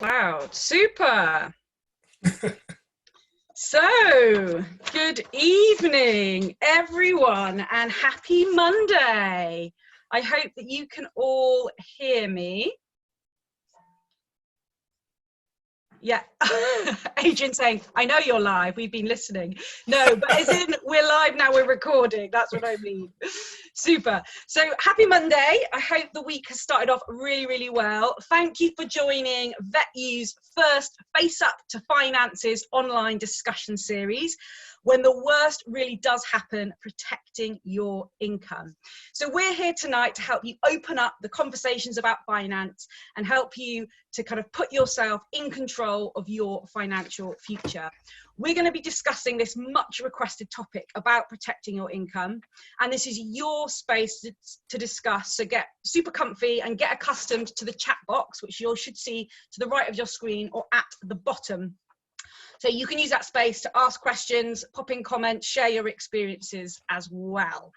Wow, super. So, good evening, everyone, and happy Monday. I hope that you can all hear me. Yeah, Adrian saying, I know you're live, we've been listening. No, but as in, we're live now, we're recording, that's what I mean. Super. So happy Monday. I hope the week has started off really, really well. Thank you for joining VetYou's first Face Up to Finances online discussion series, when the worst really does happen, protecting your income. So we're here tonight to help you open up the conversations about finance and help you to kind of put yourself in control of your financial future. We're going to be discussing this much requested topic about protecting your income, and this is your space to discuss. So get super comfy and get accustomed to the chat box, which you should see to the right of your screen or at the bottom. So you can use that space to ask questions, pop in comments, share your experiences as well.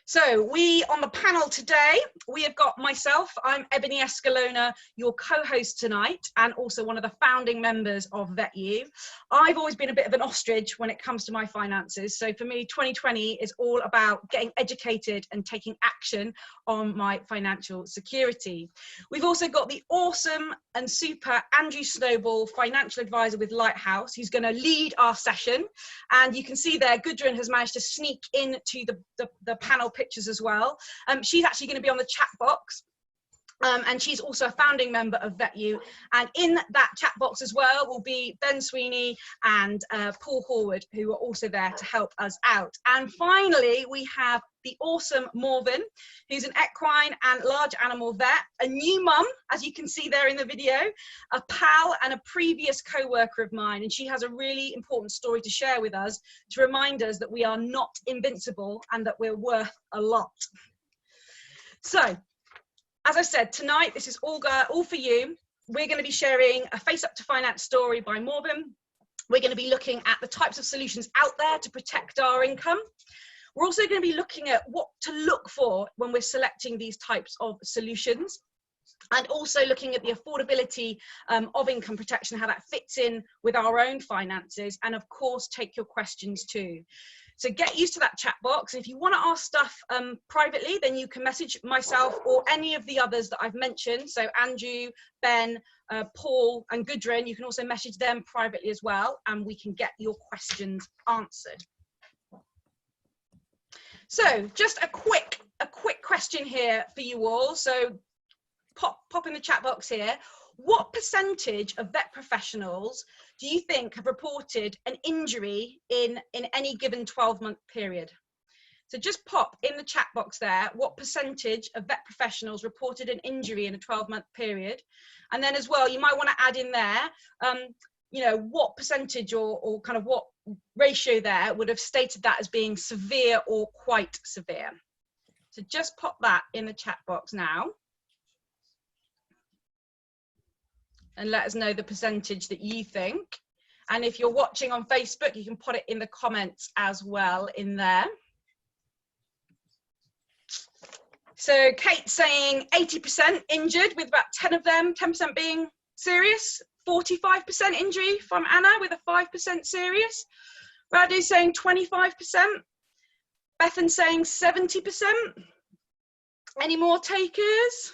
So we on the panel today, we have got myself, I'm Ebony Escalona, your co-host tonight, and also one of the founding members of VetYou. I've always been a bit of an ostrich when it comes to my finances. So for me, 2020 is all about getting educated and taking action on my financial security. We've also got the awesome and super Andrew Snowball, financial advisor with Lighthouse, who's going to lead our session. And you can see there, Gudrun has managed to sneak into the panel pictures as well. She's actually going to be on the chat box. And she's also a founding member of VetYou. And in that chat box as well will be Ben Sweeney and Paul Horwood, who are also there to help us out. And finally, we have the awesome Morven, who's an equine and large animal vet, a new mum, as you can see there in the video, a pal and a previous co-worker of mine. And she has a really important story to share with us to remind us that we are not invincible and that we're worth a lot. So, as I said, tonight, this is all for you. We're going to be sharing a Face Up to Finance story by Morven. We're going to be looking at the types of solutions out there to protect our income. We're also going to be looking at what to look for when we're selecting these types of solutions, and also looking at the affordability of income protection, how that fits in with our own finances, and of course, take your questions too. So get used to that chat box. If you want to ask stuff privately, then you can message myself or any of the others that I've mentioned. So Andrew, Ben, Paul and Gudrun, you can also message them privately as well, and we can get your questions answered. So just a quick question here for you all. So pop in the chat box here. What percentage of vet professionals do you think have reported an injury in any given 12-month period? So just pop in the chat box there, what percentage of vet professionals reported an injury in a 12-month period? And then as well, you might want to add in there, you know, what percentage or kind of what ratio there would have stated that as being severe or quite severe. So just pop that in the chat box now. And let us know the percentage that you think. And if you're watching on Facebook, you can put it in the comments as well in there. So Kate's saying 80% injured, with about 10 of them, 10% being serious. 45% injury from Anna, with a 5% serious. Radu's saying 25%. Bethan saying 70%. Any more takers?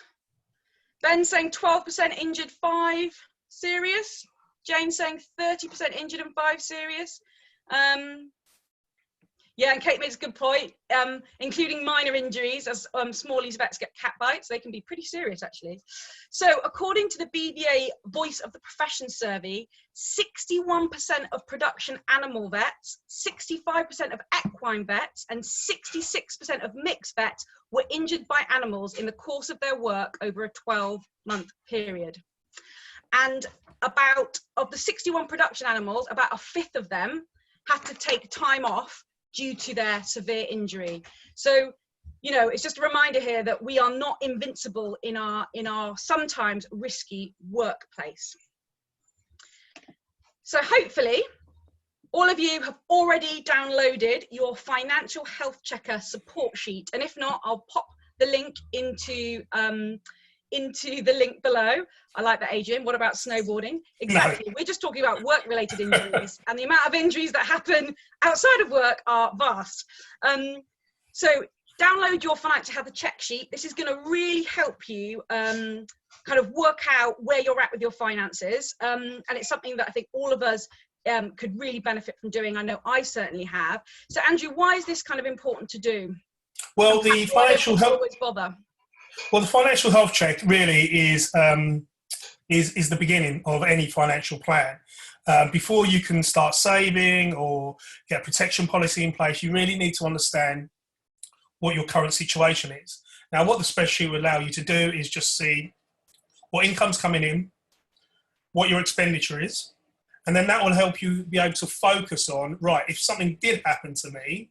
Ben saying 12% injured, 5 serious. Jane saying 30% injured and 5 serious. Yeah, and Kate makes a good point, including minor injuries, as Smallies vets get cat bites. They can be pretty serious, actually. So according to the BVA Voice of the Profession survey, 61% of production animal vets, 65% of equine vets, and 66% of mixed vets were injured by animals in the course of their work over a 12-month period. And of the 61 production animals, about a fifth of them had to take time off due to their severe injury. So, you know, it's just a reminder here that we are not invincible in our sometimes risky workplace. So hopefully all of you have already downloaded your financial health checker support sheet. And if not, I'll pop the link into into the link below. I like that, Adrian. What about snowboarding? Exactly. No. We're just talking about work-related injuries, and the amount of injuries that happen outside of work are vast. So download your financial health check sheet. This is going to really help you kind of work out where you're at with your finances. And it's something that I think all of us could really benefit from doing. I know I certainly have. So Andrew, why is this kind of important to do? Well, the financial health. Always bother. Well, the financial health check really is the beginning of any financial plan. Before you can start saving or get a protection policy in place, you really need to understand what your current situation is. Now, what the spreadsheet will allow you to do is just see what income's coming in, what your expenditure is, and then that will help you be able to focus on, right, if something did happen to me,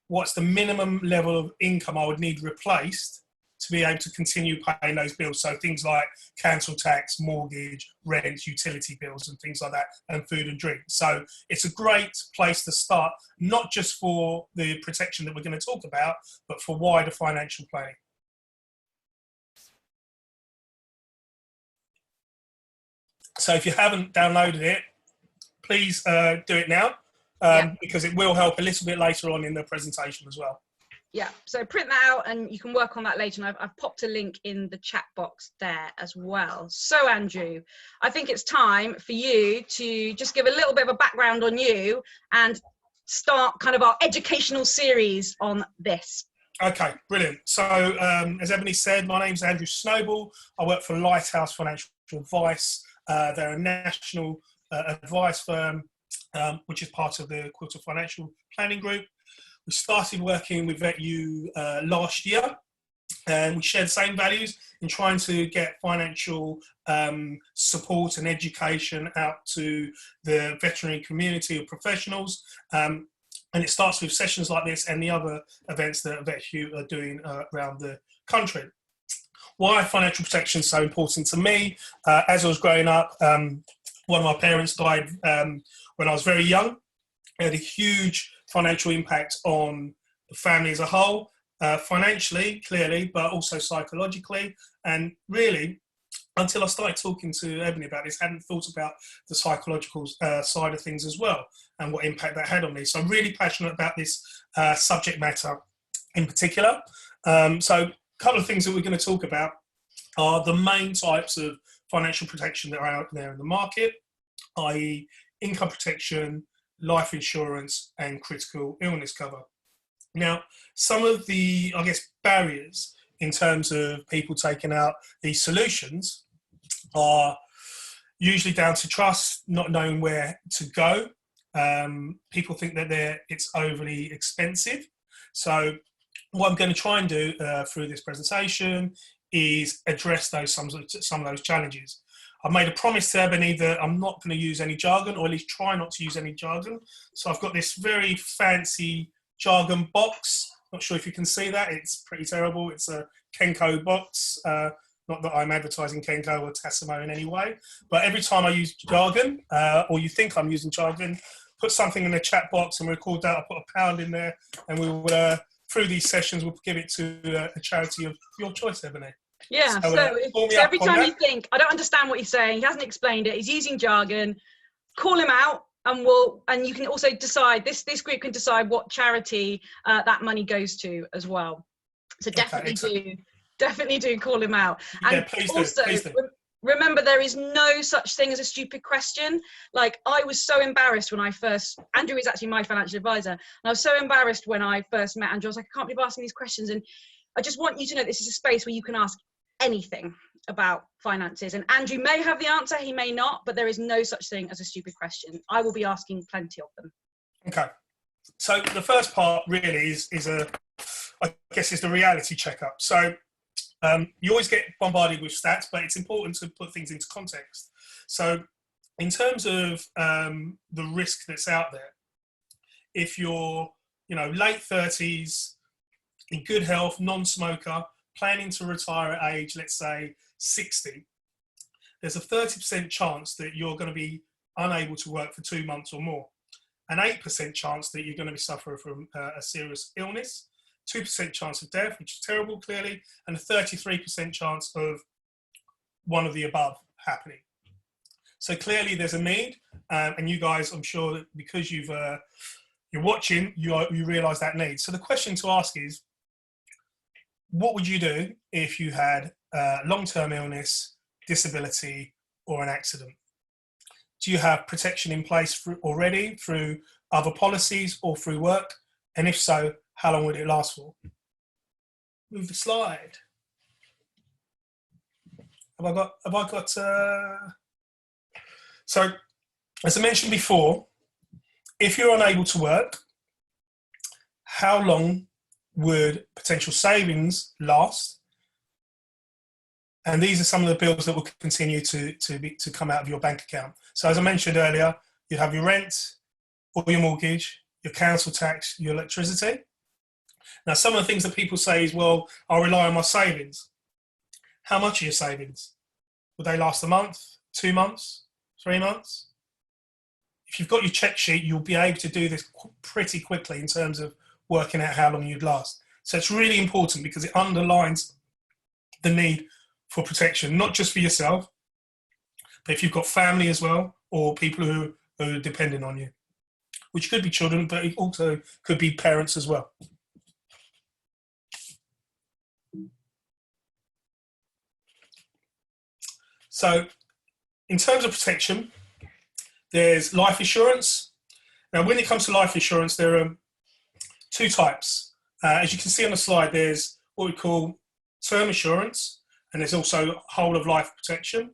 what's the minimum level of income I would need replaced to be able to continue paying those bills. So things like council tax, mortgage, rent, utility bills and things like that, and food and drink. So it's a great place to start, not just for the protection that we're going to talk about, but for wider financial planning. So if you haven't downloaded it, please do it now, because it will help a little bit later on in the presentation as well. Yeah, so print that out and you can work on that later. And I've popped a link in the chat box there as well. So Andrew, I think it's time for you to just give a little bit of a background on you and start kind of our educational series on this. Okay, brilliant. So as Ebony said, my name's Andrew Snowball. I work for Lighthouse Financial Advice. They're a national advice firm, which is part of the Quilter Financial Planning Group. We started working with VetYou last year, and we share the same values in trying to get financial support and education out to the veterinary community of professionals. And it starts with sessions like this and the other events that VetYou are doing around the country. Why financial protection is so important to me? As I was growing up, one of my parents died when I was very young. It had a huge financial impact on the family as a whole, financially, clearly, but also psychologically. And really, until I started talking to Ebony about this, I hadn't thought about the psychological side of things as well and what impact that had on me. So I'm really passionate about this subject matter in particular. So a couple of things that we're going to talk about are the main types of financial protection that are out there in the market, i.e. income protection, life insurance and critical illness cover. Now, some of the, I guess, barriers in terms of people taking out these solutions are usually down to trust, not knowing where to go. People think that it's overly expensive. So what I'm going to try and do through this presentation is address some of those challenges. I've made a promise to Ebony that I'm not going to use any jargon, or at least try not to use any jargon. So I've got this very fancy jargon box. Not sure if you can see that. It's pretty terrible. It's a Kenko box. Not that I'm advertising Kenko or Tassimo in any way. But every time I use jargon, or you think I'm using jargon, put something in the chat box and record that. I'll put £1 in there, and we will, through these sessions, we'll give it to a charity of your choice, Ebony. Yeah, so every time you think, I don't understand what he's saying, he hasn't explained it, he's using jargon, call him out, and you can also decide, this group can decide what charity that money goes to as well. So definitely do call him out. And yeah, please do. Remember, there is no such thing as a stupid question. Like, I was so embarrassed when Andrew is actually my financial advisor, and I was so embarrassed when I first met Andrew. I was like, I can't believe asking these questions. And I just want you to know this is a space where you can ask anything about finances. And Andrew may have the answer, he may not, but there is no such thing as a stupid question. I will be asking plenty of them. Okay. So the first part really is the reality checkup. So you always get bombarded with stats, but it's important to put things into context. So in terms of the risk that's out there, if you're, late 30s, in good health, non-smoker, planning to retire at age, let's say 60, there's a 30% chance that you're going to be unable to work for 2 months or more, an 8% chance that you're going to be suffering from a serious illness, 2% chance of death, which is terrible, clearly, and a 33% chance of one of the above happening. So clearly there's a need, and you guys, I'm sure that because you're watching, you realise that need. So the question to ask is, what would you do if you had long-term illness, disability, or an accident? Do you have protection in place already through other policies or through work? And if so, how long would it last for? Move the slide. Have I got? So, as I mentioned before, if you're unable to work, how long would potential savings last? And these are some of the bills that will continue to come out of your bank account. So as I mentioned earlier, you'd have your rent, or your mortgage, your council tax, your electricity. Now, some of the things that people say is, well, I'll rely on my savings. How much are your savings? Will they last a month, 2 months, 3 months? If you've got your check sheet, you'll be able to do this pretty quickly in terms of working out how long you'd last. So it's really important because it underlines the need for protection, not just for yourself, but if you've got family as well, or people who are dependent on you, which could be children, but it also could be parents as well. So in terms of protection, there's life insurance. Now, when it comes to life insurance, there are two types. As you can see on the slide, there's what we call term insurance, and there's also whole of life protection.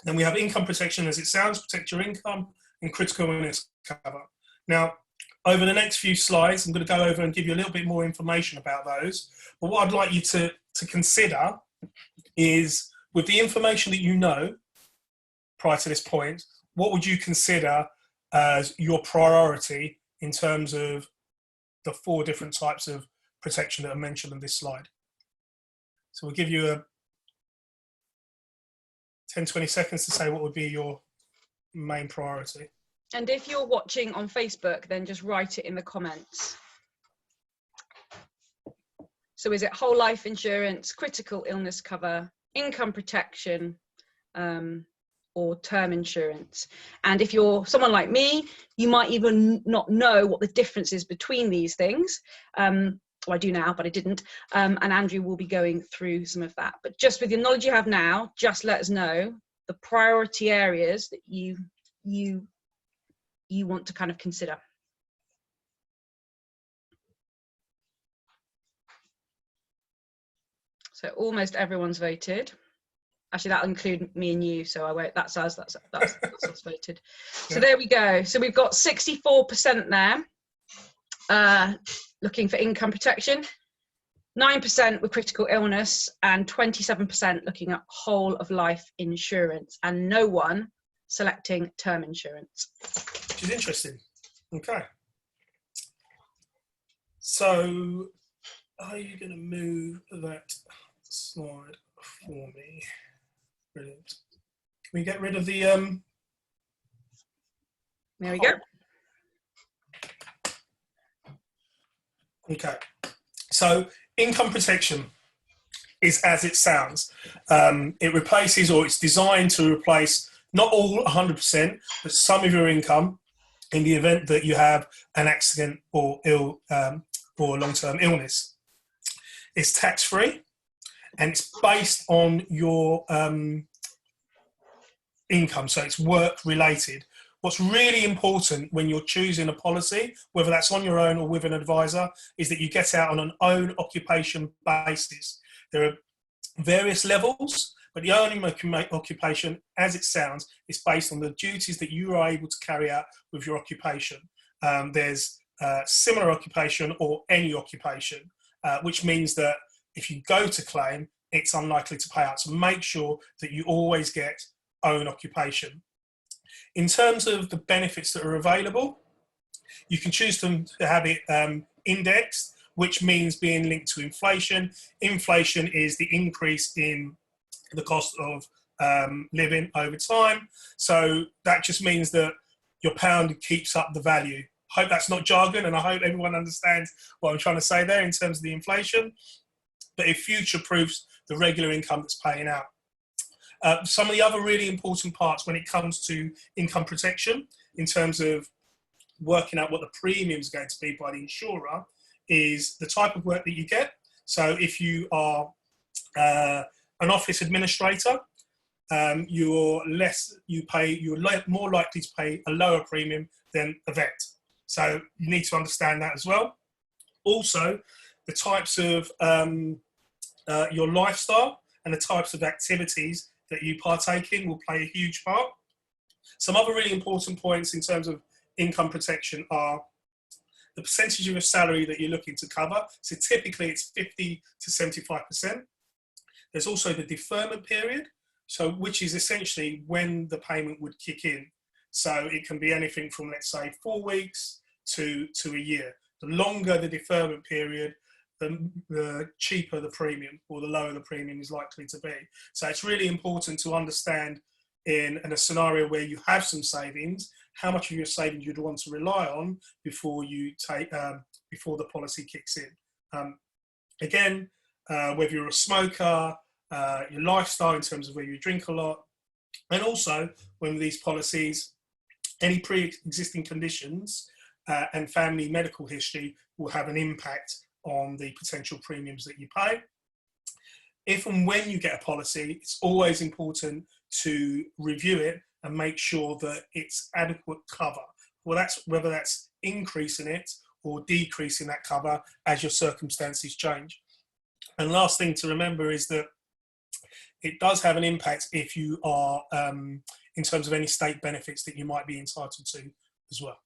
Then we have income protection, as it sounds, protect your income, and critical illness cover. Now, over the next few slides, I'm going to go over and give you a little bit more information about those. But what I'd like you to consider is, with the information that you know prior to this point, what would you consider as your priority in terms of the 4 different types of protection that are mentioned on this slide? So we'll give you a 10-20 seconds to say what would be your main priority. And if you're watching on Facebook, then just write it in the comments. So is it whole life insurance, critical illness cover, income protection, or term insurance? And if you're someone like me, you might even not know what the difference is between these things. Well, I do now, but I didn't. And Andrew will be going through some of that. But just with the knowledge you have now, just let us know the priority areas that you want to kind of consider. So almost everyone's voted. Actually, that'll include me and you, so I won't. That's us. That's us voted. So there we go. So we've got 64% there, looking for income protection, 9% with critical illness, and 27% looking at whole of life insurance, and no one selecting term insurance. Which is interesting. Okay. So, are you going to move that slide for me? Brilliant. Can we get rid of the There we go. Okay. So income protection is as it sounds. It replaces, or it's designed to replace, not all 100%, but some of your income in the event that you have an accident or or long-term illness. It's tax-free, and it's based on your income, so it's work-related. What's really important when you're choosing a policy, whether that's on your own or with an advisor, is that you get out on an own occupation basis. There are various levels, but the own occupation, as it sounds, is based on the duties that you are able to carry out with your occupation. There's similar occupation or any occupation, which means that if you go to claim, it's unlikely to pay out. So make sure that you always get own occupation. In terms of the benefits that are available, you can choose to have it indexed, which means being linked to inflation. Inflation is the increase in the cost of living over time. So that just means that your pound keeps up the value. I hope that's not jargon, and I hope everyone understands what I'm trying to say there in terms of the inflation. But it future-proofs the regular income that's paying out. Some of the other really important parts when it comes to income protection, in terms of working out what the premium is going to be by the insurer, is the type of work that you get. So if you are an office administrator, you're more likely to pay a lower premium than a vet. So you need to understand that as well. Also, the types of your lifestyle and the types of activities that you partake in will play a huge part. Some other really important points in terms of income protection are the percentage of your salary that you're looking to cover. So typically it's 50 to 75%. There's also the deferment period, so which is essentially when the payment would kick in. So it can be anything from, let's say, 4 weeks to a year. The longer the deferment period, the cheaper the premium, or the lower the premium is likely to be. So it's really important to understand in a scenario where you have some savings, how much of your savings you'd want to rely on before you take before the policy kicks in. Again, whether you're a smoker, your lifestyle in terms of whether you drink a lot, and also when these policies, any pre-existing conditions and family medical history will have an impact on the potential premiums that you pay. If and when you get a policy, it's always important to review it and make sure that it's adequate cover. Well, whether that's increasing it or decreasing that cover as your circumstances change. And last thing to remember is that it does have an impact if you are, in terms of any state benefits that you might be entitled to as well.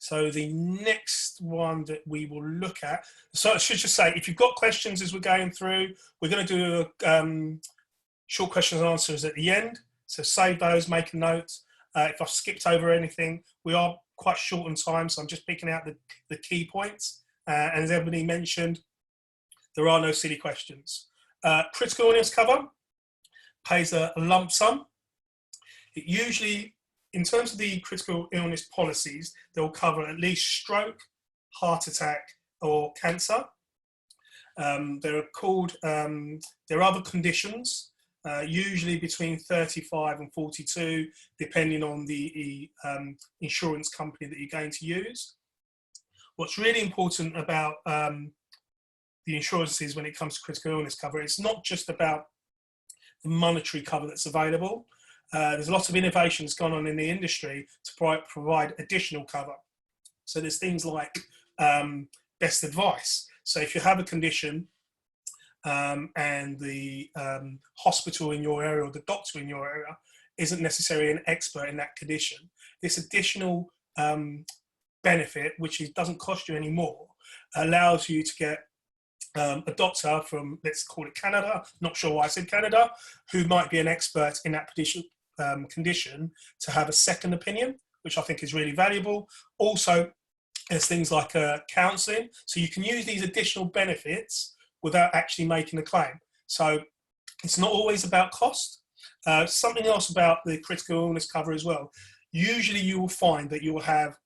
So the next one that we will look at, so I should just say, if you've got questions as we're going through, we're going to do short questions and answers at the end. So save those, make a note. If I've skipped over anything, we are quite short on time, so I'm just picking out the key points. And as everybody mentioned, there are no silly questions. Critical illness cover pays a lump sum. It usually, in terms of the critical illness policies, they'll cover at least stroke, heart attack, or cancer. There are other conditions, usually between 35 and 42, depending on the insurance company that you're going to use. What's really important about the insurances when it comes to critical illness cover, it's not just about the monetary cover that's available. There's a lot of innovations gone on in the industry to provide additional cover. So there's things like best advice. So if you have a condition and the hospital in your area or the doctor in your area isn't necessarily an expert in that condition, this additional benefit, which doesn't cost you any more, allows you to get a doctor from, let's call it Canada, not sure why I said Canada, who might be an expert in that condition to have a second opinion, which I think is really valuable. Also, there's things like counselling. So you can use these additional benefits without actually making a claim. So it's not always about cost. Something else about the critical illness cover as well. Usually you will find that you will have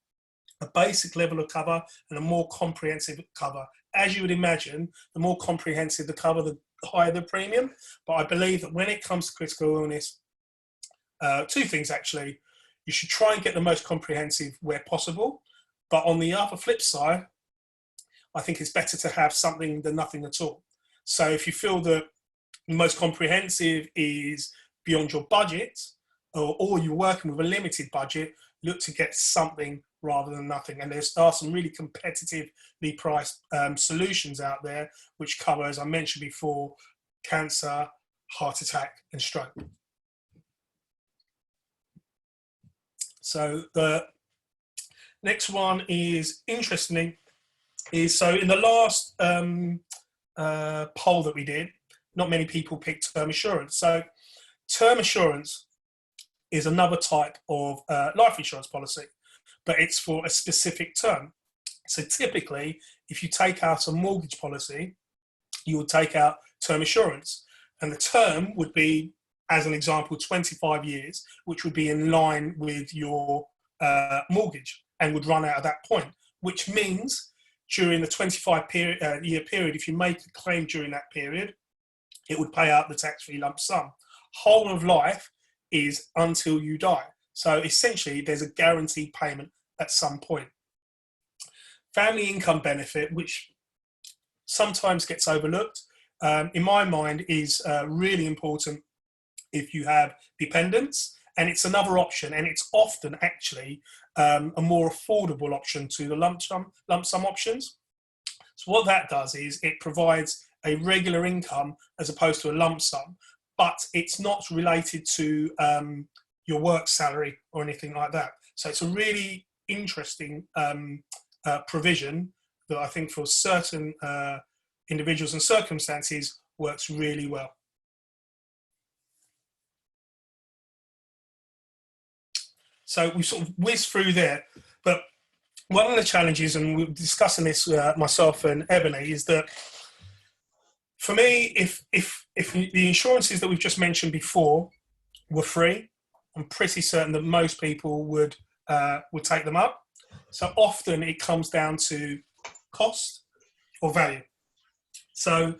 a basic level of cover and a more comprehensive cover. As you would imagine, the more comprehensive the cover, the higher the premium. But I believe that when it comes to critical illness, two things actually. You should try and get the most comprehensive where possible. But on the other flip side, I think it's better to have something than nothing at all. So if you feel that the most comprehensive is beyond your budget, or you're working with a limited budget, look to get something rather than nothing. And there are some really competitively priced solutions out there which cover, as I mentioned before, cancer, heart attack, and stroke. So the next one is interesting. So in the last poll that we did, not many people picked term assurance. So term assurance is another type of life insurance policy, but it's for a specific term. So typically, if you take out a mortgage policy, you would take out term assurance. And the term would be, as an example, 25 years, which would be in line with your mortgage and would run out at that point, which means during the 25-year period, if you make a claim during that period, it would pay out the tax-free lump sum. Whole of life is until you die. So essentially, there's a guaranteed payment at some point. Family income benefit, which sometimes gets overlooked, in my mind is really important if you have dependents, and it's another option, and it's often actually a more affordable option to the lump sum options. So what that does is it provides a regular income as opposed to a lump sum, but it's not related to your work salary or anything like that. So it's a really interesting provision that I think for certain individuals and circumstances works really well. So we sort of whizzed through there, but one of the challenges, and we're discussing this myself and Ebony, is that for me, if the insurances that we've just mentioned before were free, I'm pretty certain that most people would take them up. So often it comes down to cost or value. So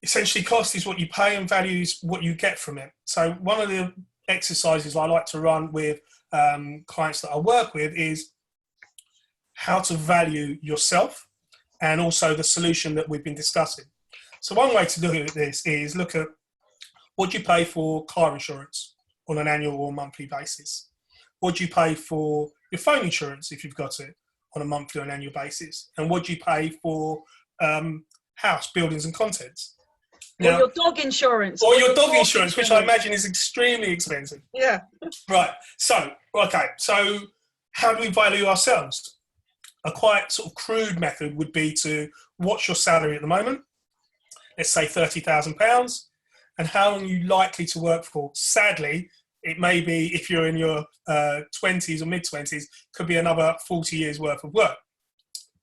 essentially cost is what you pay and value is what you get from it. So one of the exercises I like to run with clients that I work with is how to value yourself and also the solution that we've been discussing. So one way to look at this is look at what do you pay for car insurance on an annual or monthly basis? What do you pay for your phone insurance if you've got it on a monthly or an annual basis? And what do you pay for house, buildings and contents? Now, or your dog insurance. Or your dog insurance, which I imagine is extremely expensive. Yeah. Right. So, okay. So how do we value ourselves? A quite sort of crude method would be to what's your salary at the moment? Let's say £30,000. And how long are you likely to work for? Sadly, it may be, if you're in your 20s or mid-20s, could be another 40 years worth of work.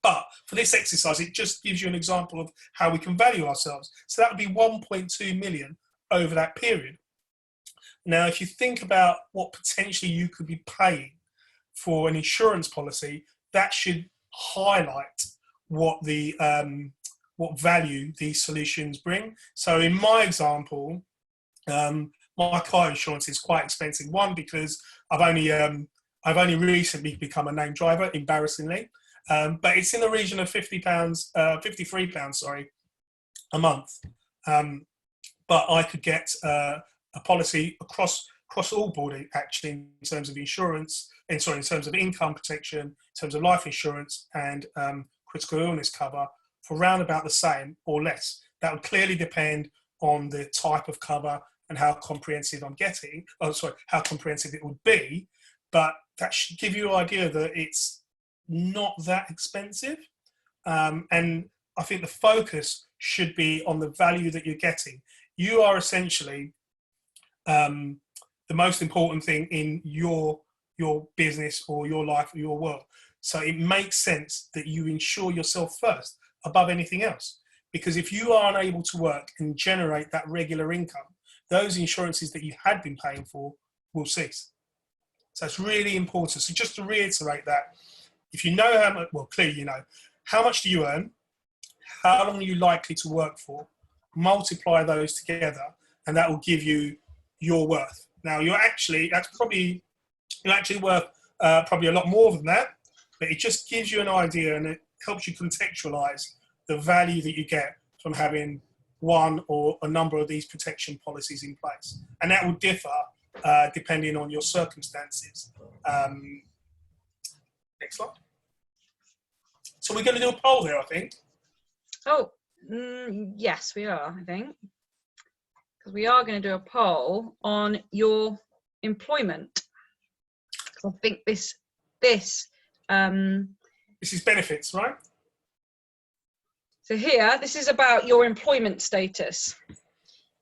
But for this exercise, it just gives you an example of how we can value ourselves. So that would be 1.2 million over that period. Now, if you think about what potentially you could be paying for an insurance policy, that should highlight what the what value these solutions bring. So in my example, my car insurance is quite expensive. One, because I've only recently become a named driver, embarrassingly. But it's in the region of £53, sorry, a month. But I could get a policy across all board, actually, in terms of insurance, in terms of income protection, in terms of life insurance and critical illness cover for around about the same or less. That would clearly depend on the type of cover and how comprehensive I'm getting. Oh, sorry, how comprehensive it would be. But that should give you an idea that it's not that expensive, and I think the focus should be on the value that you're getting. You are essentially the most important thing in your business or your life or your world. So it makes sense that you insure yourself first above anything else, because if you are unable to work and generate that regular income, those insurances that you had been paying for will cease. So it's really important. So just to reiterate that, if you know how much, well, clearly you know, how much do you earn, how long are you likely to work for, multiply those together, and that will give you your worth. Now, you're actually worth probably a lot more than that, but it just gives you an idea and it helps you contextualize the value that you get from having one or a number of these protection policies in place. And that will differ depending on your circumstances. Next slide. So we're going to do a poll here, I think. Oh, yes, we are, I think. Because we are going to do a poll on your employment. I think this is benefits, right? So here, this is about your employment status.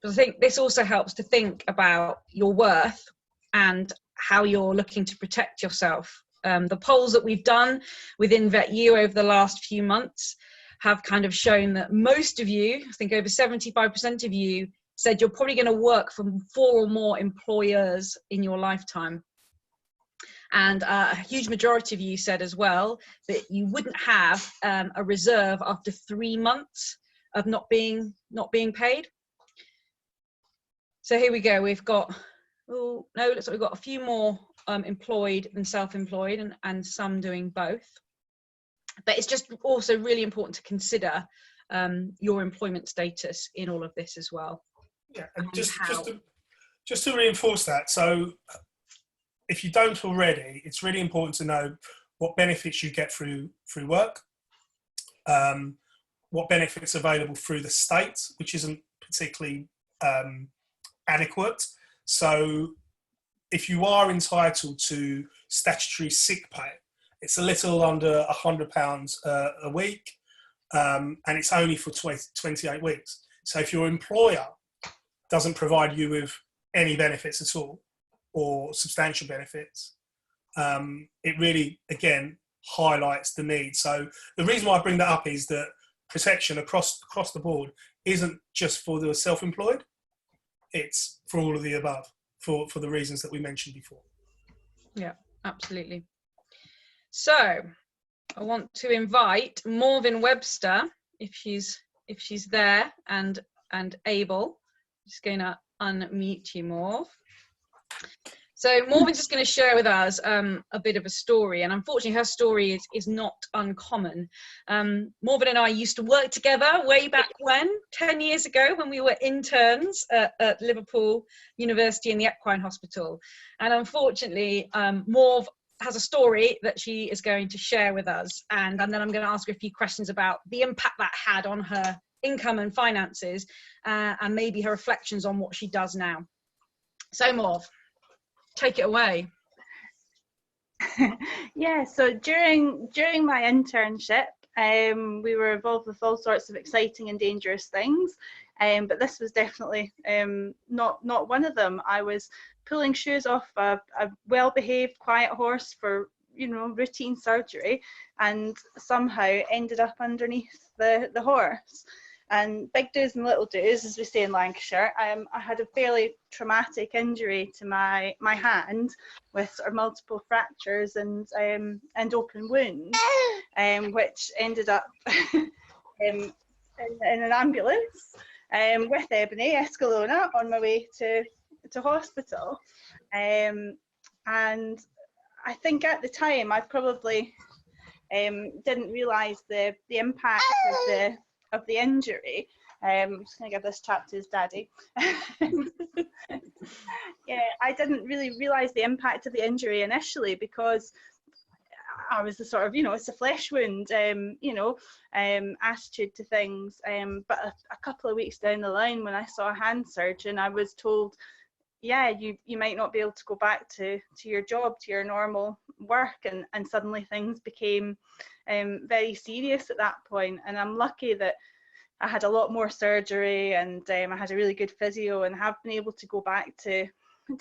But I think this also helps to think about your worth and how you're looking to protect yourself. The polls that we've done within VetYou over the last few months have kind of shown that most of you, I think over 75% of you, said you're probably going to work for 4 or more employers in your lifetime. And a huge majority of you said as well that you wouldn't have a reserve after 3 months of not being paid. So here we go. We've got, oh no, looks like we've got a few more employed than self-employed, and some doing both. But it's just also really important to consider your employment status in all of this as well. Yeah, and just to reinforce that, so if you don't already, it's really important to know what benefits you get through work, what benefits are available through the state, which isn't particularly adequate. So if you are entitled to statutory sick pay, it's a little under £100 a week, and it's only for 28 weeks. So if your employer doesn't provide you with any benefits at all, or substantial benefits, it really, again, highlights the need. So the reason why I bring that up is that protection across the board isn't just for the self-employed, it's for all of the above, for the reasons that we mentioned before. Yeah, absolutely. So I want to invite Morven Webster, if she's there and able. I'm just going to unmute you, Morv. So Morven's just going to share with us a bit of a story, and unfortunately her story is not uncommon. Morven and I used to work together way back when, 10 years ago, when we were interns at Liverpool University in the Equine Hospital. And unfortunately, Morv has a story that she is going to share with us, and then I'm going to ask her a few questions about the impact that had on her income and finances, and maybe her reflections on what she does now. So Morv, take it away. Yeah, so during my internship, we were involved with all sorts of exciting and dangerous things, but this was definitely not one of them. I was pulling shoes off a well-behaved, quiet horse for routine surgery, and somehow ended up underneath the horse. And big do's and little do's, as we say in Lancashire. I had a fairly traumatic injury to my hand, with sort of multiple fractures and open wounds, which ended up in an ambulance with Ebony Escalona on my way to hospital. And I think at the time I probably didn't realise the impact of the injury. I'm just going to give this chap to his daddy. Yeah, I didn't really realise the impact of the injury initially, because I was the sort of, it's a flesh wound, attitude to things. But a couple of weeks down the line, when I saw a hand surgeon, I was told, yeah, you might not be able to go back to your job, to your normal work, and suddenly things became very serious at that point. And I'm lucky that I had a lot more surgery, and I had a really good physio, and have been able to go back to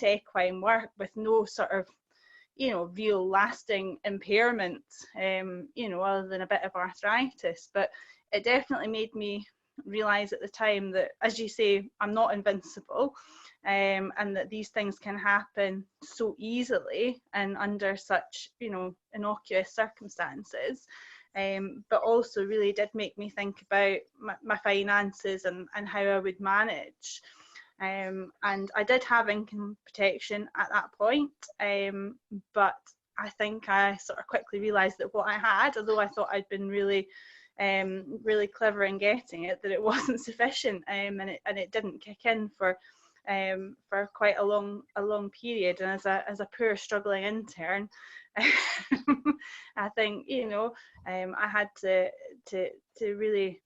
equine work with no sort of real lasting impairment, other than a bit of arthritis. But it definitely made me realise at the time that, as you say, I'm not invincible, and that these things can happen so easily and under such innocuous circumstances. But also really did make me think about my finances and how I would manage. And I did have income protection at that point, but I think I sort of quickly realised that what I had, although I thought I'd been really clever in getting it, that it wasn't sufficient, and it didn't kick in for quite a long period. And as a poor struggling intern, I think I had to really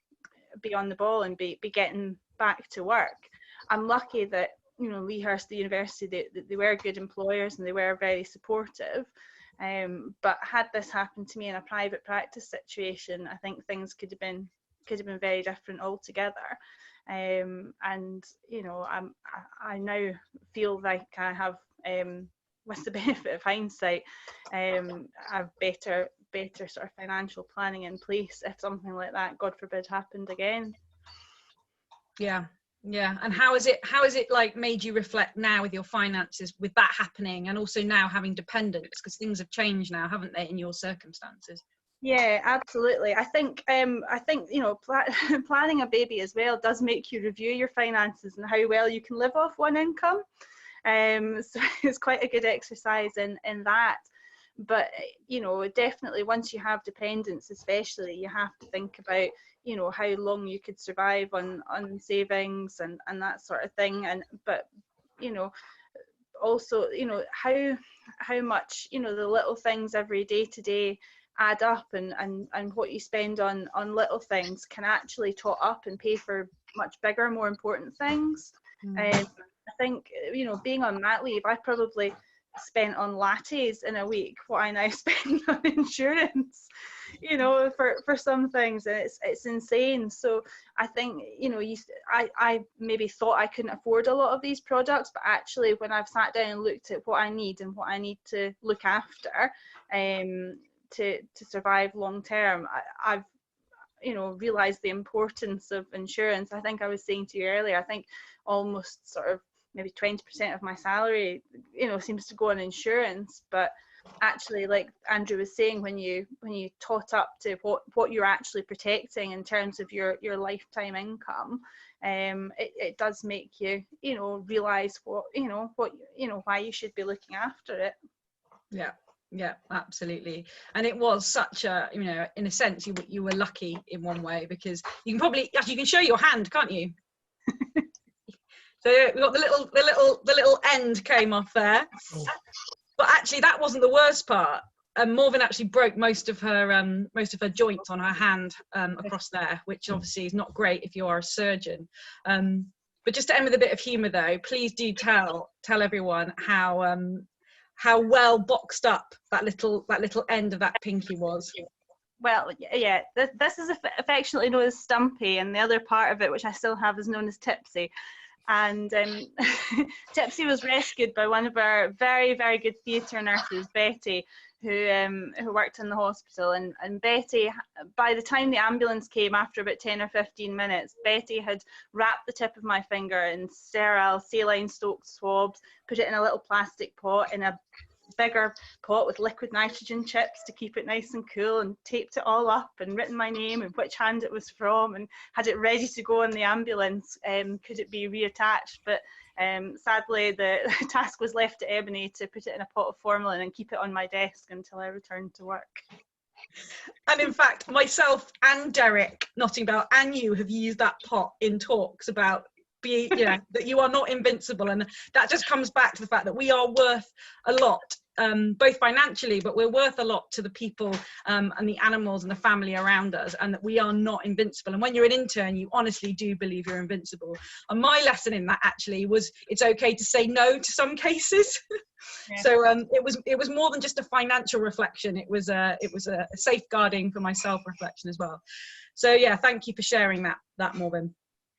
be on the ball and be getting back to work. I'm lucky that Lea Hurst, the university, they were good employers and they were very supportive. But had this happened to me in a private practice situation, I think things could have been very different altogether. And I now feel like I have, with the benefit of hindsight, have better sort of financial planning in place if something like that, God forbid, happened again. Yeah. And how is it like made you reflect now with your finances, with that happening, and also now having dependents, because things have changed now, haven't they, in your circumstances? Yeah, absolutely. I think you know, planning a baby as well does make you review your finances and how well you can live off one income. So it's quite a good exercise in that. But you know, definitely once you have dependents, especially, you have to think about, you know, how long you could survive on savings and that sort of thing. And but you know, also, you know, how much, you know, the little things every day to day add up, and what you spend on little things can actually tot up and pay for much bigger, more important things. I think, you know, being on mat leave, I probably spent on lattes in a week what I now spend on insurance, you know, for some things, and it's insane. So I think, you know, I maybe thought I couldn't afford a lot of these products, but actually when I've sat down and looked at what I need and what I need to look after to survive long term, I've, you know, realized the importance of insurance. I think I was saying to you earlier, I think almost sort of maybe 20% of my salary, you know, seems to go on insurance. But actually, like Andrew was saying, when you tot up to what you're actually protecting in terms of your lifetime income, it does make you, you know, realize what why you should be looking after it. Yeah, absolutely. And it was such a, you know, in a sense, you were lucky in one way, because you can probably, actually, you can show your hand, can't you? So we got the little end came off there. Oh. But actually, that wasn't the worst part. Morven actually broke most of her joints on her hand across there, which obviously is not great if you are a surgeon. But just to end with a bit of humour, though, please do tell everyone how well boxed up that little end of that pinky was. Well, yeah, this is affectionately known as Stumpy, and the other part of it, which I still have, is known as Tipsy. And Tipsy was rescued by one of our very, very good theatre nurses, Betty, who worked in the hospital. And Betty, by the time the ambulance came, after about 10 or 15 minutes, Betty had wrapped the tip of my finger in sterile saline-soaked swabs, put it in a little plastic pot, in a bigger pot with liquid nitrogen chips to keep it nice and cool, and taped it all up and written my name and which hand it was from, and had it ready to go in the ambulance. Could it be reattached? But sadly, the task was left to Ebony to put it in a pot of formalin and keep it on my desk until I returned to work. And in fact, myself and Derek Nottingbell and you have used that pot in talks about that you are not invincible, and that just comes back to the fact that we are worth a lot, both financially, but we're worth a lot to the people and the animals and the family around us, and that we are not invincible. And when you're an intern, you honestly do believe you're invincible. And my lesson in that actually was it's okay to say no to some cases. Yeah. So it was more than just a financial reflection. It was a safeguarding for my self-reflection as well. So yeah, thank you for sharing that, Morven.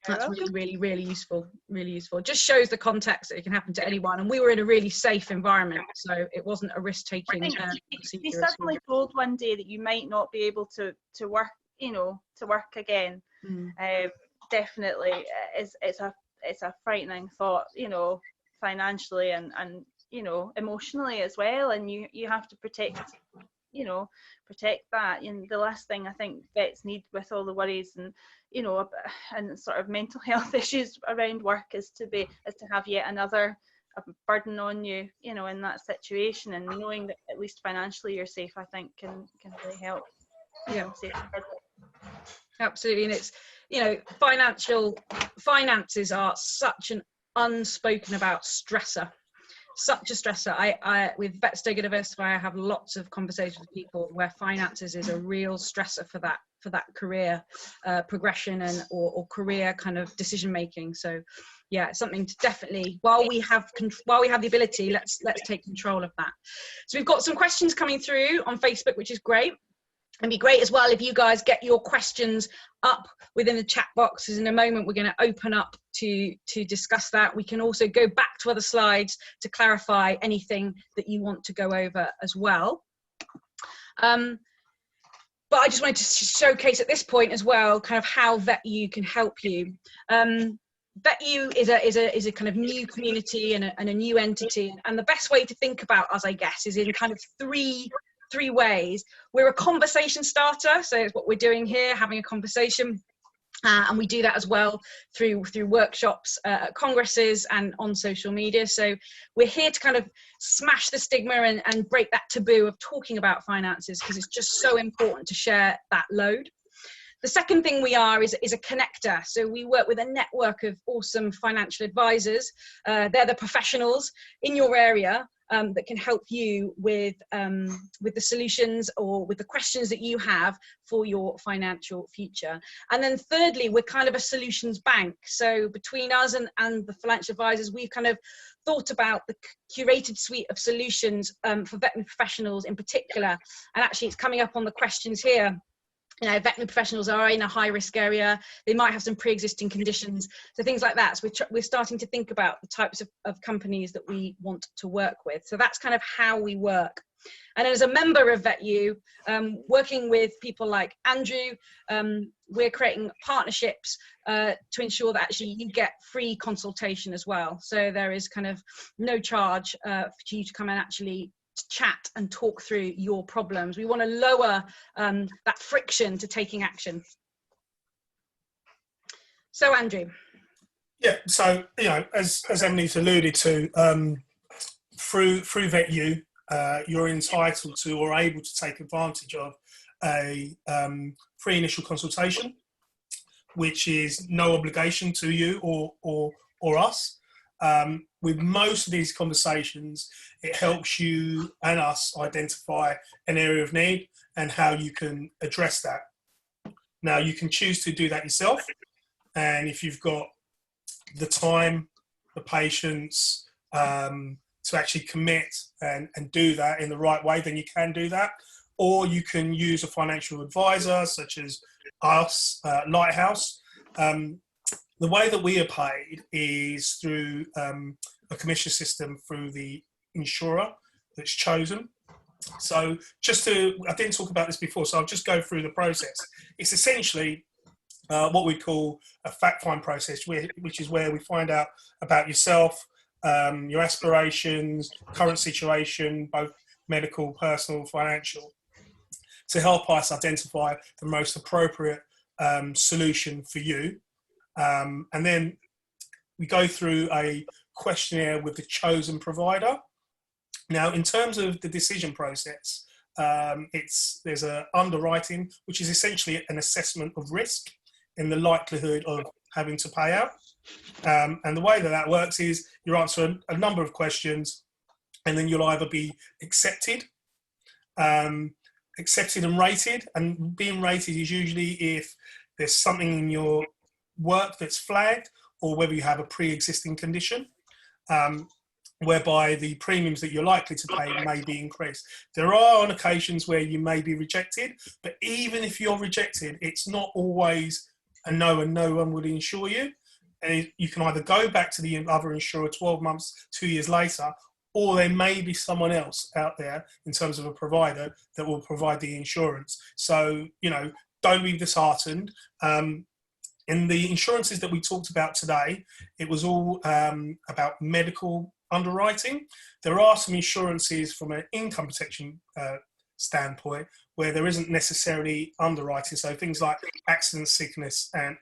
That's really, really useful, really useful. It just shows the context that it can happen to anyone, and we were in a really safe environment, so it wasn't a risk-taking. You suddenly told one day that you might not be able to work, to work again. Definitely, it's a frightening thought, financially and emotionally as well, and you have to protect that. And the last thing I think vets need, with all the worries and and sort of mental health issues around work, is to have yet another burden on you, in that situation. And knowing that at least financially you're safe, I think can really help. Absolutely. And it's, finances are such an unspoken about stressor. Such a stressor. I with Vets Go Diversify, I have lots of conversations with people where finances is a real stressor for that career progression or career kind of decision making. So yeah, it's something to definitely, while we have the ability, let's take control of that. So we've got some questions coming through on Facebook, which is great. It'd be great as well if you guys get your questions up within the chat boxes. In a moment, we're going to open up to discuss that. We can also go back to other slides to clarify anything that you want to go over as well. But I just wanted to showcase at this point as well kind of how VetYou can help you. VetYou is a kind of new community and a new entity, and the best way to think about us, I guess, is in kind of three 3 ways. We're a conversation starter, so it's what we're doing here, having a conversation. And we do that as well through workshops, at congresses and on social media. So we're here to kind of smash the stigma and break that taboo of talking about finances, because it's just so important to share that load. The second thing we are is a connector. So we work with a network of awesome financial advisors. They're the professionals in your area that can help you with the solutions or with the questions that you have for your financial future. And then thirdly, we're kind of a solutions bank. So between us and the financial advisors, we've kind of thought about the curated suite of solutions for veterinary professionals in particular. And actually it's coming up on the questions here. You know, veterinary professionals are in a high risk area. They might have some pre-existing conditions. So things like that. So we're starting to think about the types of companies that we want to work with. So that's kind of how we work. And as a member of VetYou, working with people like Andrew, we're creating partnerships to ensure that actually you get free consultation as well. So there is kind of no charge for you to come and actually chat and talk through your problems. We want to lower that friction to taking action. So Andrew. Yeah, so you know, as Emily's alluded to, through VetYou, you're entitled to or able to take advantage of a free initial consultation, which is no obligation to you or us. With most of these conversations, it helps you and us identify an area of need and how you can address that. Now, you can choose to do that yourself, and if you've got the time, the patience to actually commit and do that in the right way, then you can do that. Or you can use a financial advisor such as us, Lighthouse. The way that we are paid is through a commission system through the insurer that's chosen. So I didn't talk about this before, so I'll just go through the process. It's essentially what we call a fact find process, which is where we find out about yourself, your aspirations, current situation, both medical, personal, financial, to help us identify the most appropriate solution for you. And then we go through a questionnaire with the chosen provider. Now, in terms of the decision process, there's a underwriting, which is essentially an assessment of risk in the likelihood of having to pay out. And the way that works is you answer a number of questions, and then you'll either be accepted and rated. And being rated is usually if there's something in your work that's flagged, or whether you have a pre-existing condition, whereby the premiums that you're likely to pay may be increased. There are on occasions where you may be rejected, but even if you're rejected, it's not always a no, and no one would insure you. And you can either go back to the other insurer 12 months, 2 years later, or there may be someone else out there in terms of a provider that will provide the insurance. So, you know, don't be disheartened. In the insurances that we talked about today, it was all about medical underwriting. There are some insurances from an income protection standpoint where there isn't necessarily underwriting. So things like accident, sickness and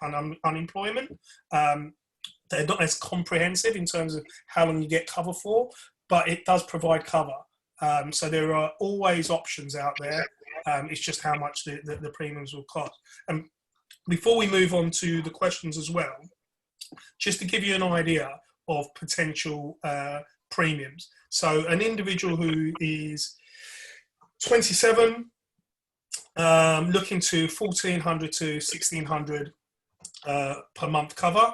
unemployment, they're not as comprehensive in terms of how long you get cover for, but it does provide cover. So there are always options out there. It's just how much the premiums will cost. And before we move on to the questions as well, just to give you an idea of potential premiums. So an individual who is 27, looking to 1,400 to 1,600 per month cover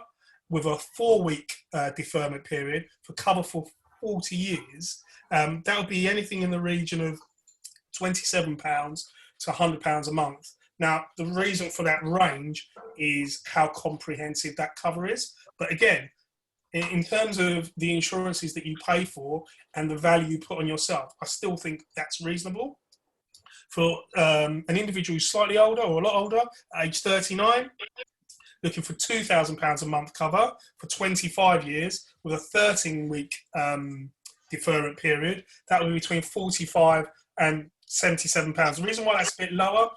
with a 4-week deferment period for cover for 40 years, that would be anything in the region of £27 to £100 a month. Now, the reason for that range is how comprehensive that cover is. But again, in terms of the insurances that you pay for and the value you put on yourself, I still think that's reasonable. For an individual who's slightly older or a lot older, age 39, looking for £2,000 a month cover for 25 years with a 13-week deferment period, that would be between 45 and £77. The reason why that's a bit lower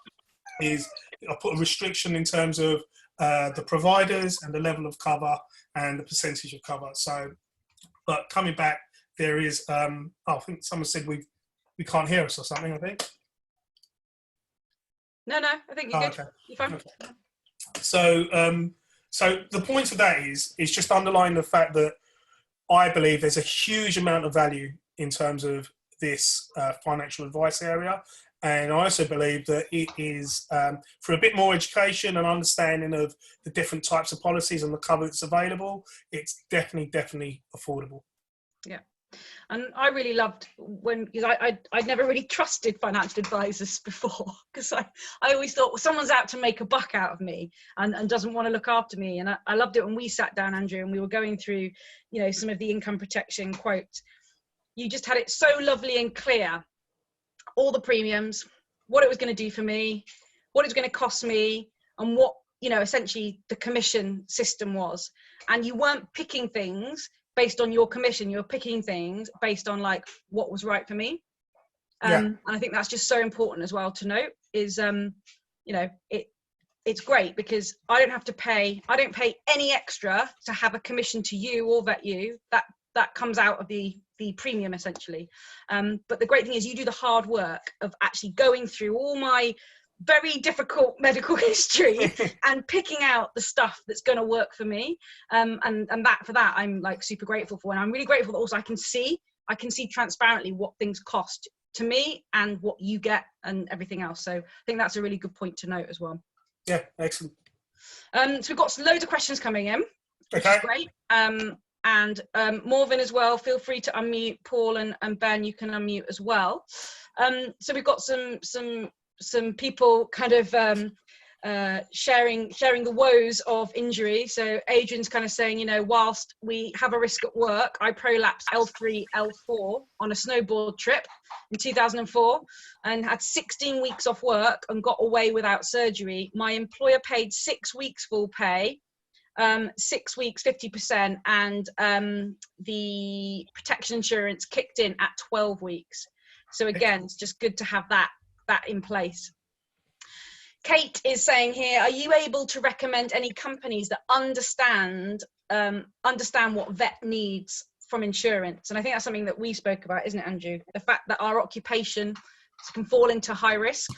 is I put a restriction in terms of the providers and the level of cover and the percentage of cover. So, but coming back, there is, I think someone said we can't hear us or something, I think. No, I think you're good. Okay. You're fine. Okay. So the point of that is just underlying the fact that I believe there's a huge amount of value in terms of this financial advice area. And I also believe that it is, for a bit more education and understanding of the different types of policies and the cover that's available, it's definitely affordable. Yeah. And I really loved because I'd never really trusted financial advisors before, because I always thought, well, someone's out to make a buck out of me and doesn't want to look after me. And I loved it when we sat down, Andrew, and we were going through, some of the income protection quotes. You just had it so lovely and clear, all the premiums, what it was going to do for me, what it was going to cost me, and what, essentially the commission system was. And you weren't picking things based on your commission, you're picking things based on like what was right for me. And I think that's just so important as well to note is, it's great because I don't pay any extra to have a commission to you or VetYou. That comes out of the premium essentially. But the great thing is you do the hard work of actually going through all my very difficult medical history and picking out the stuff that's going to work for me. And that for that, I'm like super grateful for. And I'm really grateful that also I can see transparently what things cost to me and what you get and everything else. So I think that's a really good point to note as well. Yeah, excellent. So we've got loads of questions coming in, which Okay. is great. And Morven as well, feel free to unmute. Paul and Ben, you can unmute as well. So we've got some people kind of sharing the woes of injury. So Adrian's kind of saying, whilst we have a risk at work, I prolapsed L3, L4 on a snowboard trip in 2004 and had 16 weeks off work and got away without surgery. My employer paid 6 weeks full pay, 6 weeks 50%, and the protection insurance kicked in at 12 weeks. So again, it's just good to have that in place. Kate is saying here, are you able to recommend any companies that understand what vet needs from insurance? And I think that's something that we spoke about, isn't it, Andrew? The fact that our occupation can fall into high risk.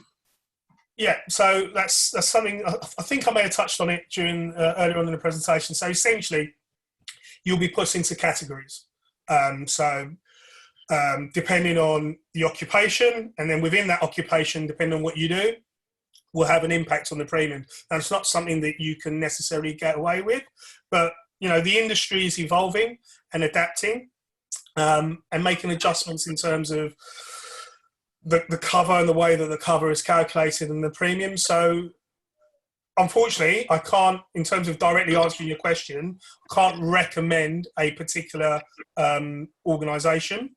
Yeah, so that's something I think I may have touched on it during earlier on in the presentation. So essentially, you'll be put into categories. Depending on the occupation, and then within that occupation, depending on what you do, will have an impact on the premium. Now, it's not something that you can necessarily get away with, but the industry is evolving and adapting and making adjustments in terms of the cover and the way that the cover is calculated and the premium. So unfortunately, I can't, in terms of directly answering your question, I can't recommend a particular organisation.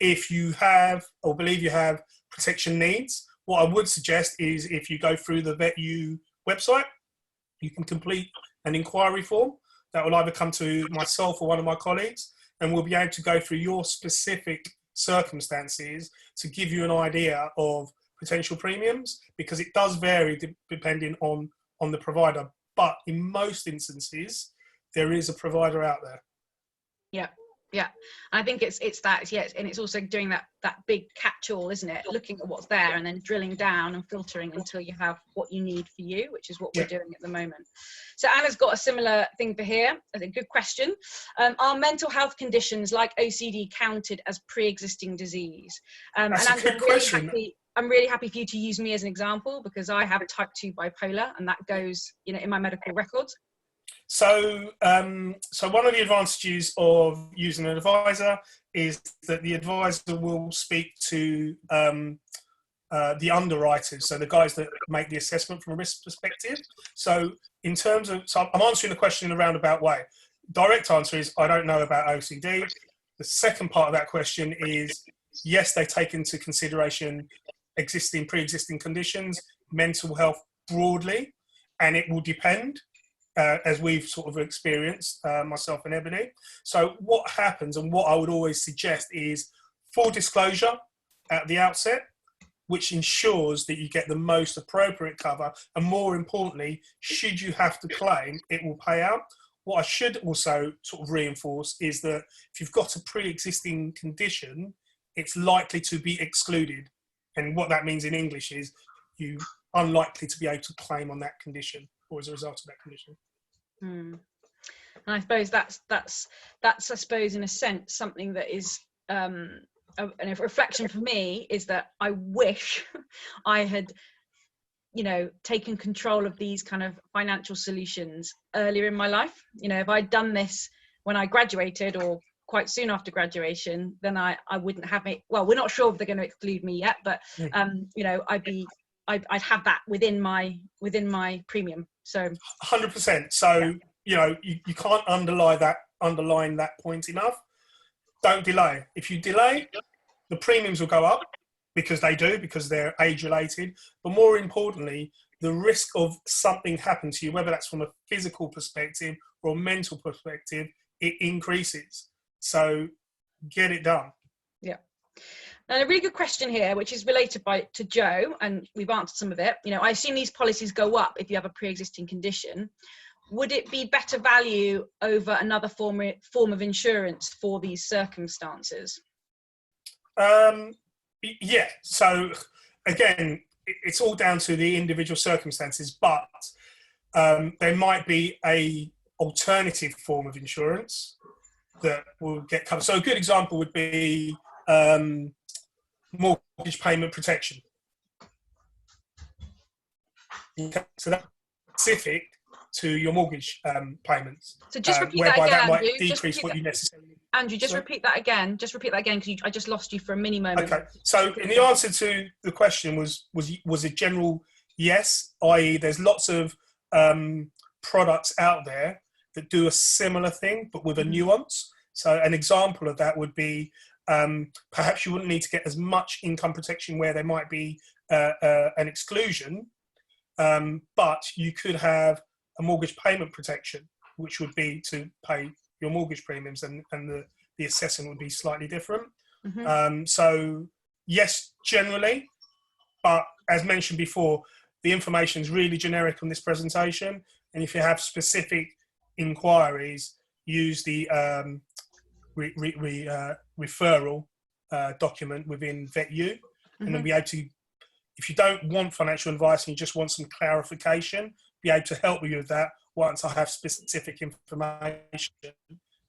If you have or believe you have protection needs, what I would suggest is if you go through the VetYou website, you can complete an inquiry form that will either come to myself or one of my colleagues, and we'll be able to go through your specific circumstances to give you an idea of potential premiums, because it does vary depending on the provider. But in most instances, there is a provider out there. Yeah, and I think it's that, yes, and it's also doing that big catch-all, isn't it? Looking at what's there and then drilling down and filtering until you have what you need for you, which is what we're doing at the moment. So Anna's got a similar thing for here. That's a good question. Are mental health conditions like OCD counted as pre-existing disease? That's a good question. I'm really happy for you to use me as an example, because I have type 2 bipolar, and that goes, in my medical records. So one of the advantages of using an advisor is that the advisor will speak to the underwriters, so the guys that make the assessment from a risk perspective. So I'm answering the question in a roundabout way. Direct answer is I don't know about OCD. The second part of that question is yes, they take into consideration pre-existing conditions, mental health broadly, and it will depend. As we've sort of experienced, myself and Ebony. So what happens, and what I would always suggest, is full disclosure at the outset. which ensures that you get the most appropriate cover, and more importantly, should you have to claim, it will pay out. What I should also sort of reinforce is that if you've got a pre-existing condition, it's likely to be excluded. And what that means in English is you're unlikely to be able to claim on that condition or as a result of that condition. And I suppose that's I suppose in a sense something that is a reflection for me is that I wish I had, you know, taken control of these kind of financial solutions earlier in my life. You know, if I'd done this when I graduated or quite soon after graduation, then I wouldn't have it. Well, we're not sure if they're going to exclude me yet, but you know, I'd have that within my premium. So 100%. So you know, you can't underline that point enough. Don't delay. If you delay, the premiums will go up because they're age related. But more importantly, the risk of something happening to you, whether that's from a physical perspective or a mental perspective, it increases. So get it done. Yeah. And a really good question here, which is related to Joe, and we've answered some of it. You know, I assume these policies go up if you have a pre-existing condition. Would it be better value over another form of insurance for these circumstances? Yeah. So again, it's all down to the individual circumstances, but there might be a alternative form of insurance that will get covered. So a good example would be mortgage payment protection. Okay, so that's specific to your mortgage payments. So just repeat that again, that might Andrew. decrease what you necessarily. Andrew, just repeat that again. Just repeat that again, because I just lost you for a mini moment. Okay. So in the answer to the question was a general yes, i.e. there's lots of products out there that do a similar thing, but with a nuance. So an example of that would be perhaps you wouldn't need to get as much income protection where there might be an exclusion, but you could have a mortgage payment protection, which would be to pay your mortgage premiums, and the assessment would be slightly different. So yes, generally, but as mentioned before, the information is really generic on this presentation, and if you have specific inquiries, use the referral document within VetYou, and then be able to, if you don't want financial advice and you just want some clarification, be able to help you with that once I have specific information,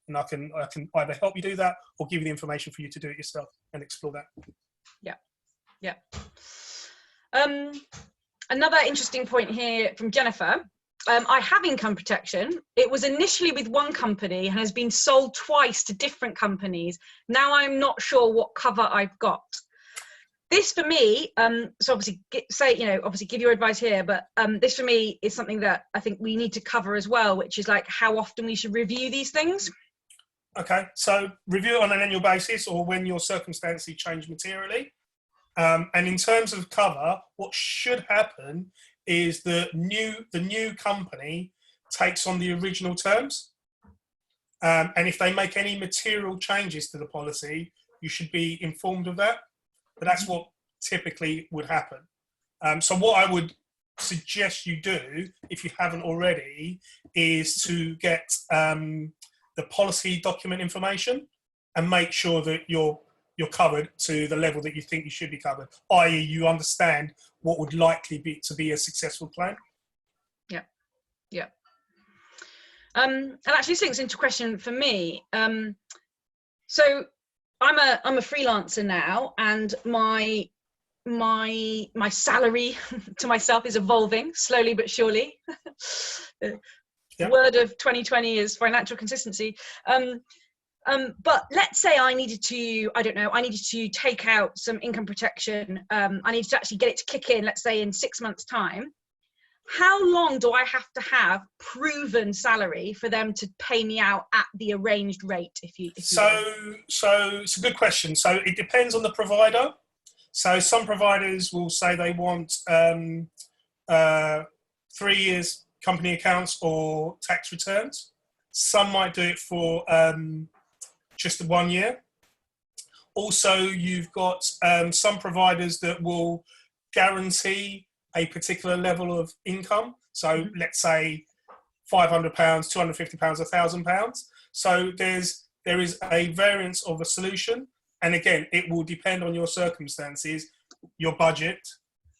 and I can either help you do that or give you the information for you to do it yourself and explore that. Yeah. Another interesting point here from Jennifer. I have income protection. It was initially with one company and has been sold twice to different companies. Now I'm not sure what cover I've got. This for me, so obviously obviously give your advice here, but this for me is something that I think we need to cover as well, which is like how often we should review these things. Okay, so review it on an annual basis or when your circumstances change materially. And in terms of cover, what should happen is the new company takes on the original terms. And if they make any material changes to the policy, you should be informed of that. But that's what typically would happen. So what I would suggest you do, if you haven't already, is to get the policy document information and make sure that you're covered to the level that you think you should be covered, i.e. you understand what would likely be a successful claim. Yeah. And actually this links into a question for me. So I'm a freelancer now, and my salary to myself is evolving slowly but surely. The word of 2020 is financial consistency. But let's say I needed to take out some income protection. I needed to actually get it to kick in, let's say in 6 months' time. How long do I have to have proven salary for them to pay me out at the arranged rate? So it's a good question. So it depends on the provider. So some providers will say they want 3 years company accounts or tax returns. Some might do it for just 1 year. Also, you've got some providers that will guarantee a particular level of income. So let's say £500, £250, £1,000. So there is a variance of a solution. And again, it will depend on your circumstances, your budget,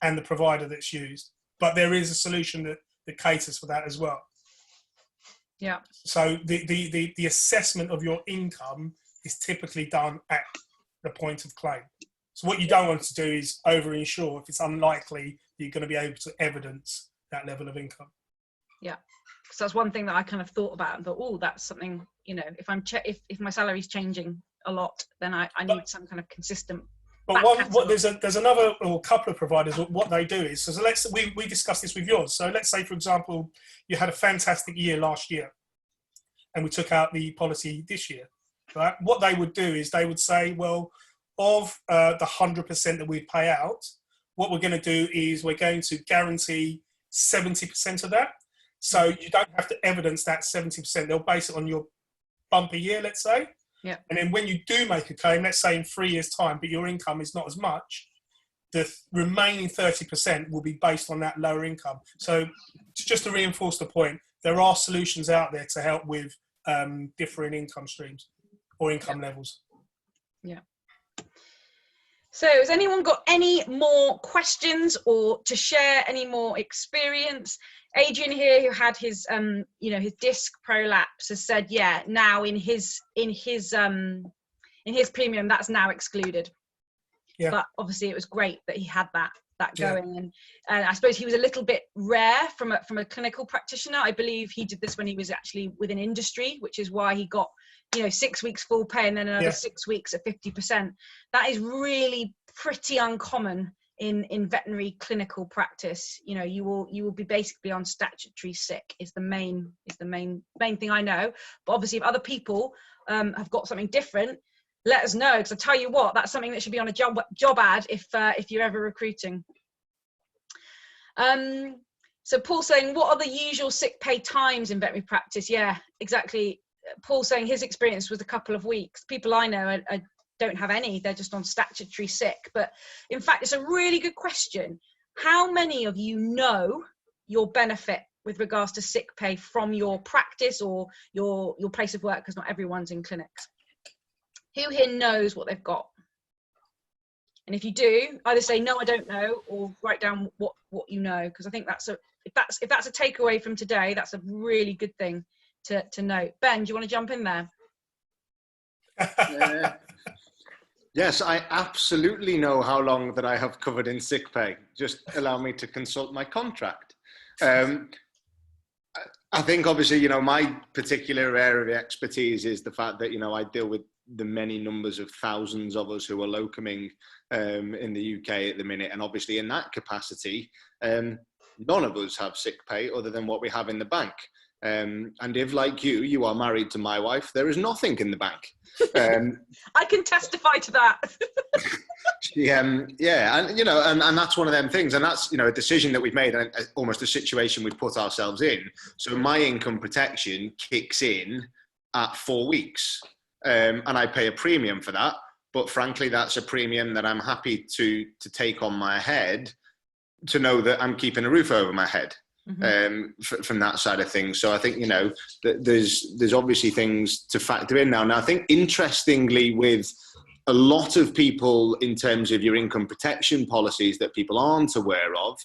and the provider that's used. But there is a solution that caters for that as well. Yeah. So the assessment of your income is typically done at the point of claim. So what you don't want to do is over-insure if it's unlikely you're going to be able to evidence that level of income. Yeah. So that's one thing that I kind of thought about and thought, oh, that's something, you know, if my salary's changing a lot, then I need some kind of consistent. But there's another or couple of providers. What they do is, so we discussed this with yours. So let's say, for example, you had a fantastic year last year, and we took out the policy this year. Right? What they would do is they would say, well, of the 100% that we pay out, what we're going to do is we're going to guarantee 70% of that. So you don't have to evidence that 70%. They'll base it on your bumper year, let's say. Yeah. And then when you do make a claim, let's say in 3 years' time, but your income is not as much, the remaining 30% will be based on that lower income. So just to reinforce the point, there are solutions out there to help with differing income streams or income levels. Yeah. So has anyone got any more questions or to share any more experience? Adrian here, who had his his disc prolapse, has said, yeah, now in his premium that's now excluded. Yeah. But obviously it was great that he had that going, and I suppose he was a little bit rare from a clinical practitioner. I believe he did this when he was actually within industry, which is why he got 6 weeks full pay and then another 6 weeks at 50%. That is really pretty uncommon in veterinary clinical practice. You will be basically on statutory sick is the main thing I know. But obviously if other people have got something different, let us know, because I tell you what, that's something that should be on a job ad if you're ever recruiting. So Paul saying, what are the usual sick pay times in veterinary practice? Yeah, exactly. Paul saying his experience was a couple of weeks. People I know don't have any, they're just on statutory sick. But in fact, it's a really good question. How many of you know your benefit with regards to sick pay from your practice or your place of work, because not everyone's in clinics? Who here knows what they've got? And if you do, either say no, I don't know, or write down what you know, because I think if that's a takeaway from today, that's a really good thing to note. Ben, do you want to jump in there? Yes, I absolutely know how long that I have covered in sick pay. Just allow me to consult my contract. I think obviously, my particular area of expertise is the fact that, I deal with the many numbers of thousands of us who are locuming in the UK at the minute. And obviously in that capacity, none of us have sick pay other than what we have in the bank. And if, like you are married to my wife, there is nothing in the bank. I can testify to that. And that's one of them things, and that's a decision that we've made, and almost a situation we've put ourselves in. So my income protection kicks in at 4 weeks, and I pay a premium for that. But frankly, that's a premium that I'm happy to take on my head to know that I'm keeping a roof over my head. From that side of things. So I think, there's obviously things to factor in now. Now, I think interestingly with a lot of people in terms of your income protection policies that people aren't aware of,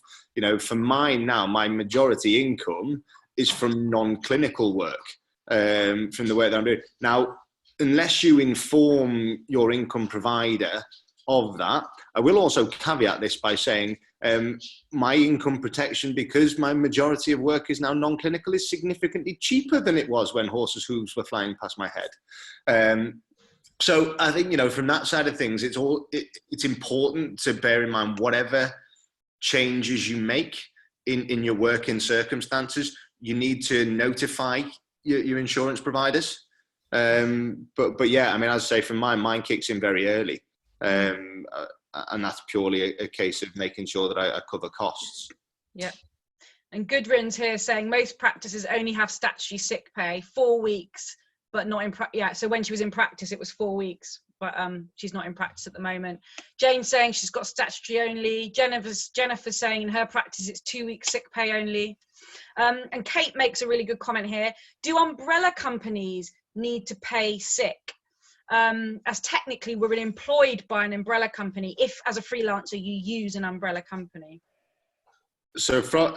for mine now, my majority income is from non-clinical work, from the work that I'm doing. Now, unless you inform your income provider of that, I will also caveat this by saying my income protection, because my majority of work is now non-clinical, is significantly cheaper than it was when horses' hooves were flying past my head. So I think, from that side of things, it's important to bear in mind whatever changes you make in your working circumstances, you need to notify your insurance providers. But yeah, I mean, as I say, from mine kicks in very early. And that's purely a case of making sure that I cover costs. Yeah. And Gudrun's here saying most practices only have statutory sick pay 4 weeks, but not in so when she was in practice, it was 4 weeks. but she's not in practice at the moment. Jane's saying she's got statutory only. Jennifer's saying in her practice it's 2 weeks sick pay only. And Kate makes a really good comment here. Do umbrella companies need to pay sick? As technically we're employed by an umbrella company if, as a freelancer, you use an umbrella company. So from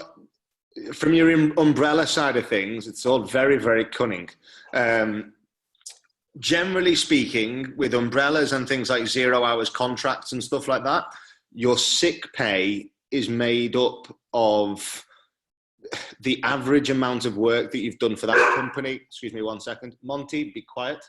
your umbrella side of things, it's all very, very cunning. Generally speaking, with umbrellas and things like 0 hours contracts and stuff like that, your sick pay is made up of the average amount of work that you've done for that company. Excuse me 1 second. Monty, be quiet.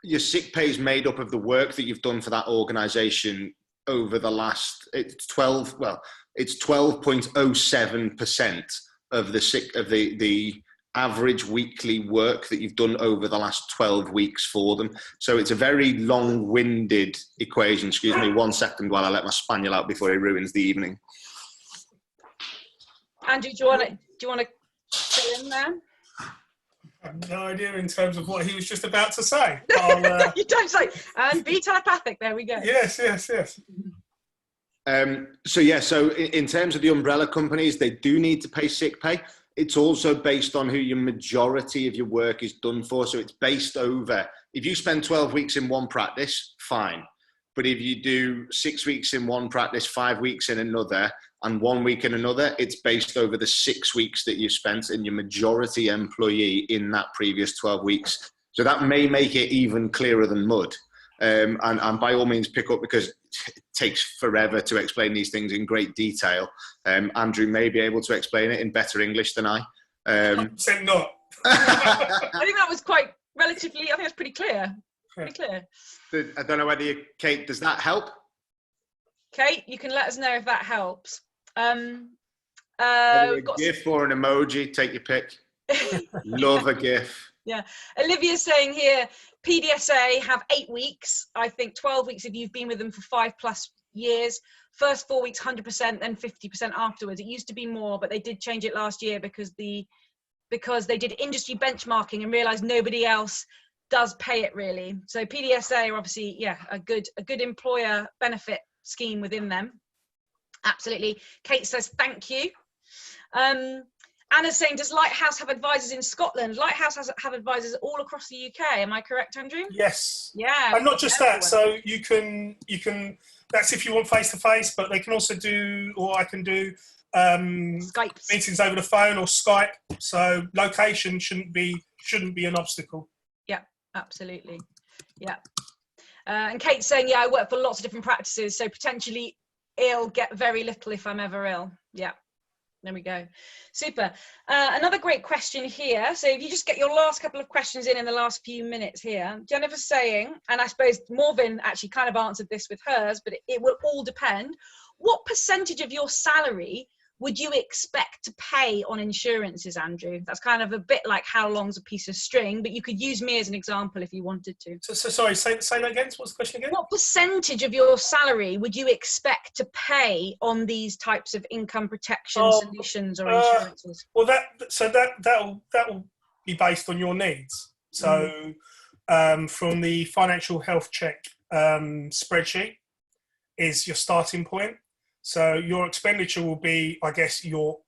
Your sick pay is made up of the work that you've done for that organisation over the last, it's 12.07% of the average weekly work that you've done over the last 12 weeks for them. So it's a very long-winded equation. Excuse me 1 second while I let my spaniel out before he ruins the evening. Andrew, do you want to fill in there? I have no idea in terms of what he was just about to say. You don't say. And be telepathic. There we go. Yes. So in terms of the umbrella companies, they do need to pay sick pay. It's also based on who your majority of your work is done for. So it's based over, if you spend 12 weeks in one practice, fine. But if you do 6 weeks in one practice, 5 weeks in another, and 1 week in another, it's based over the 6 weeks that you spent in your majority employee in that previous 12 weeks. So that may make it even clearer than mud. And by all means pick up, because it takes forever to explain these things in great detail. Andrew may be able to explain it in better English than I. 100% not. I think that was quite relatively, I think that's pretty clear. Pretty clear. I don't know whether Kate, does that help? Kate, you can let us know if that helps. A GIF or an emoji, take your pick. Love a GIF. Yeah. Olivia's saying here, PDSA have 8 weeks. I think 12 weeks if you've been with them for 5+ years. First 4 weeks, 100%, then 50% afterwards. It used to be more, but they did change it last year because they did industry benchmarking and realized nobody else does pay it really. So PDSA are obviously, a good employer benefit scheme within them. Absolutely. Kate says, thank you. Anna's saying, does Lighthouse have advisors in Scotland? Lighthouse have advisors all across the UK. Am I correct, Andrew? Yes. Yeah. And not just that. So you can, that's if you want face-to-face, but they can also do, or I can do Skype meetings over the phone or Skype. So location shouldn't be an obstacle. Yeah, absolutely. Yeah. And Kate's saying, I work for lots of different practices, so potentially ill, get very little if I'm ever ill. Yeah, there we go. Super. Another great question here. So if you just get your last couple of questions in the last few minutes here. Jennifer's saying, and I suppose Morven actually kind of answered this with hers, but it will all depend. What percentage of your salary would you expect to pay on insurances, Andrew? That's kind of a bit like how long's a piece of string, but you could use me as an example if you wanted to. So sorry, say that again. What's the question again? What percentage of your salary would you expect to pay on these types of income protection solutions or insurances? Well, that'll be based on your needs. So from the financial health check spreadsheet is your starting point. So your expenditure will be, I guess, your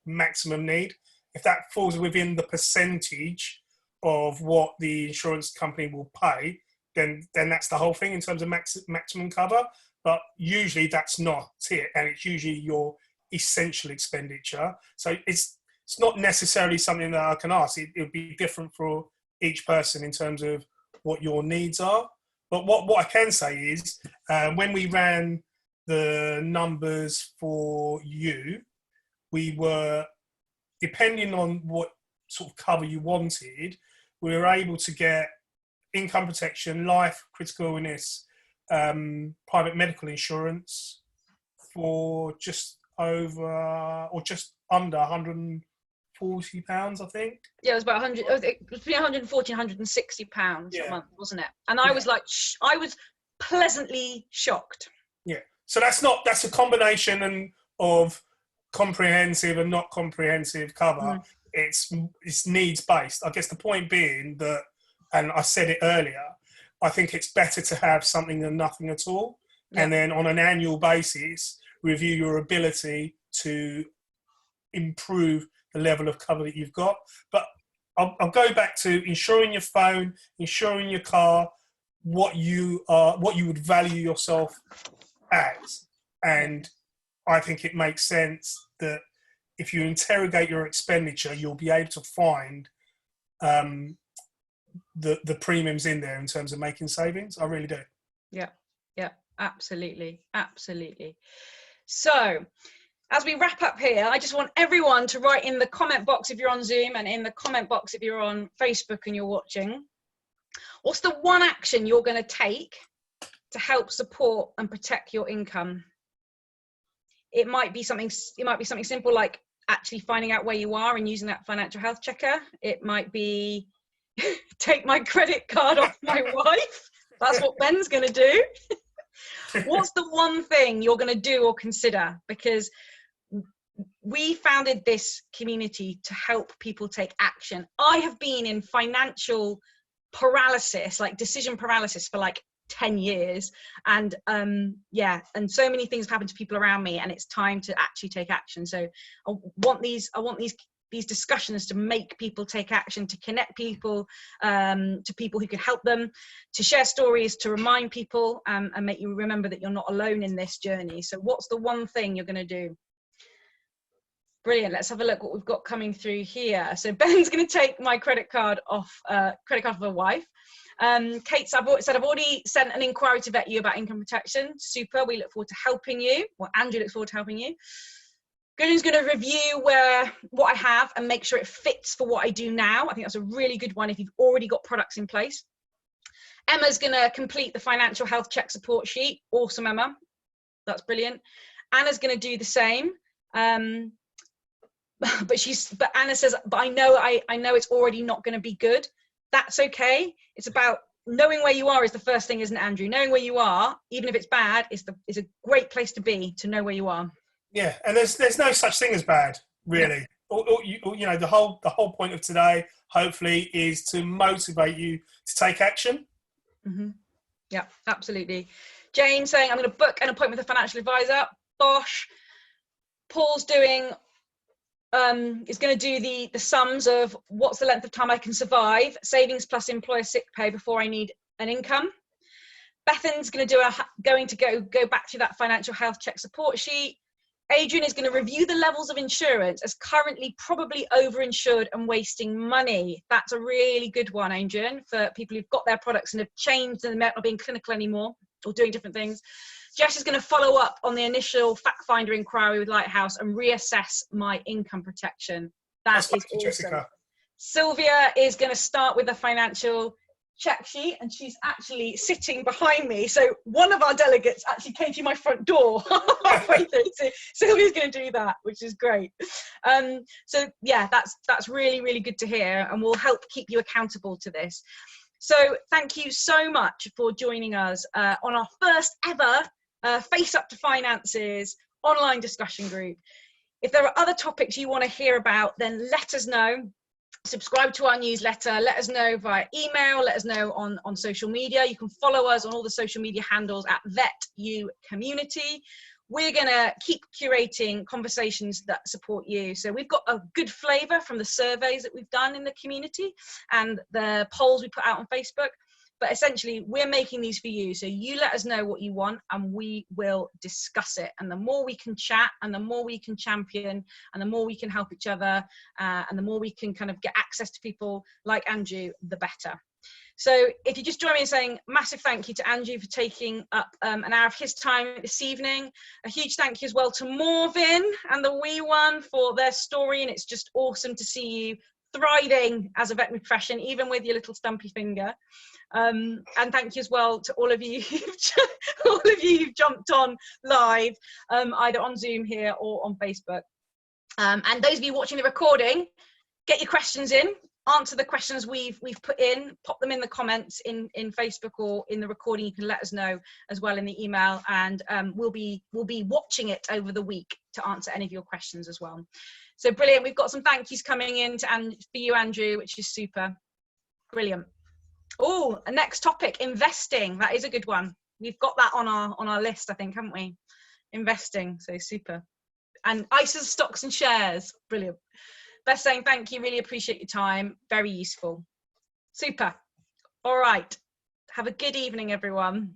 maximum need. If that falls within the percentage of what the insurance company will pay, then that's the whole thing in terms of maximum cover. But usually that's not it, and it's usually your essential expenditure. So it's not necessarily something that I can ask. It'll be different for each person in terms of what your needs are. But what I can say is when we ran the numbers for you, we were, depending on what sort of cover you wanted, we were able to get income protection, life, critical illness, private medical insurance for just over or just under £140, I think. Yeah, it was about 100. It was between 140 and 160 pounds a month, wasn't it? And I was like, I was pleasantly shocked. Yeah. So that's a combination of comprehensive and not comprehensive cover. It's needs based. I guess the point being that, and I said it earlier, I think it's better to have something than nothing at all. Yeah. And then on an annual basis, review your ability to improve the level of cover that you've got. But I'll go back to insuring your phone, insuring your car, what you would value yourself as. And I think it makes sense that if you interrogate your expenditure, you'll be able to find the premiums in there in terms of making savings. I really do. Yeah, absolutely. So as we wrap up here, I just want everyone to write in the comment box if you're on Zoom and in the comment box if you're on Facebook and you're watching, what's the one action you're going to take to help support and protect your income? It might be something simple like actually finding out where you are and using that financial health checker. It might be take my credit card off my wife. That's what Ben's going to do. What's the one thing you're going to do or consider? Because we founded this community to help people take action. I have been in financial paralysis, like decision paralysis, for like 10 years. And and so many things have happened to people around me, and it's time to actually take action. So I want these discussions to make people take action, to connect people to people who can help them, to share stories, to remind people and make you remember that you're not alone in this journey. So what's the one thing you're going to do? Brilliant. Let's have a look what we've got coming through here. So Ben's going to take my credit card off of her wife. Kate said, I've already sent an inquiry to VetYou about income protection. Super. We look forward to helping you. Well, Andrew looks forward to helping you. Gillian's going to review what I have and make sure it fits for what I do now. I think that's a really good one if you've already got products in place. Emma's going to complete the financial health check support sheet. Awesome, Emma. That's brilliant. Anna's going to do the same. But Anna says, but I know it's already not going to be good. That's okay. It's about knowing where you are is the first thing, isn't it, Andrew? Knowing where you are, even if it's bad, is a great place to be, to know where you are. Yeah, and there's no such thing as bad, really. Yeah. The whole point of today, hopefully, is to motivate you to take action. Mm-hmm. Yeah, absolutely. Jane saying, I'm going to book an appointment with a financial advisor. Bosh. Paul's doing is going to do the sums of what's the length of time I can survive, savings plus employer sick pay before I need an income. Bethan's going to go back to that financial health check support sheet. Adrian is going to review the levels of insurance as currently probably overinsured and wasting money. That's a really good one, Adrian, for people who've got their products and have changed and they're not being clinical anymore or doing different things. Jess is going to follow up on the initial fact finder inquiry with Lighthouse and reassess my income protection. That's awesome. Jessica. Sylvia is going to start with a financial check sheet, and she's actually sitting behind me. So one of our delegates actually came to my front door halfway through. So Sylvia's going to do that, which is great. So yeah, that's really, really good to hear, and will help keep you accountable to this. So thank you so much for joining us on our first ever Face Up to Finances online discussion group. If there are other topics you want to hear about, then let us know. Subscribe to our newsletter, let us know via email, let us know on social media. You can follow us on all the social media handles at VetYou Community. We're going to keep curating conversations that support you. So we've got a good flavour from the surveys that we've done in the community and the polls we put out on Facebook. But essentially, we're making these for you. So you let us know what you want and we will discuss it. And the more we can chat and the more we can champion and the more we can help each other and the more we can kind of get access to people like Andrew, the better. So if you just join me in saying massive thank you to Andrew for taking up an hour of his time this evening. A huge thank you as well to Morven and the wee one for their story. And it's just awesome to see you thriving as a veterinary profession, even with your little stumpy finger. And thank you as well to all of you who've jumped on live, either on Zoom here or on Facebook. And those of you watching the recording, get your questions in, answer the questions we've put in, pop them in the comments in Facebook or in the recording. You can let us know as well in the email, and we'll be watching it over the week to answer any of your questions as well. So brilliant. We've got some thank yous coming in for you, Andrew, which is super. Brilliant. Oh, next topic, investing. That is a good one. We've got that on our list, I think, haven't we? Investing, so super. And ISAs, stocks and shares, brilliant. Best saying thank you, really appreciate your time, very useful. Super. All right, have a good evening, everyone.